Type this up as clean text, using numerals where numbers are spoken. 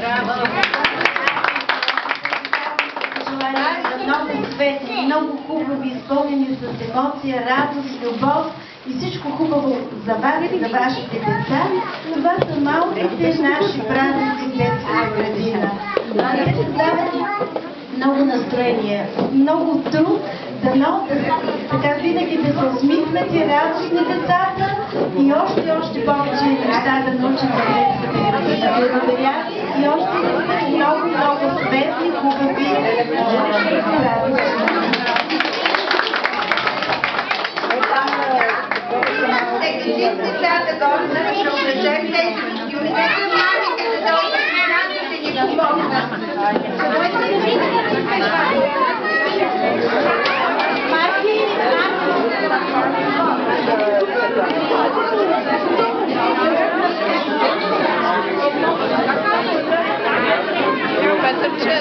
Желая за много светли, много хубави, изпълнени с емоция, радост, любов и всичко хубаво за вас и за вашите деца. Това са малките наши празници в детската градина. Те създават много настроение, много труд, дано така винаги да се усмихнат и радостни децата и още повече неща да научат за детската градина. Благодаря и още много светли, хубави празници. Децата горна ще облечем тези костюми, нека мамите да дойдат на нас да ни помогнат. Петърче,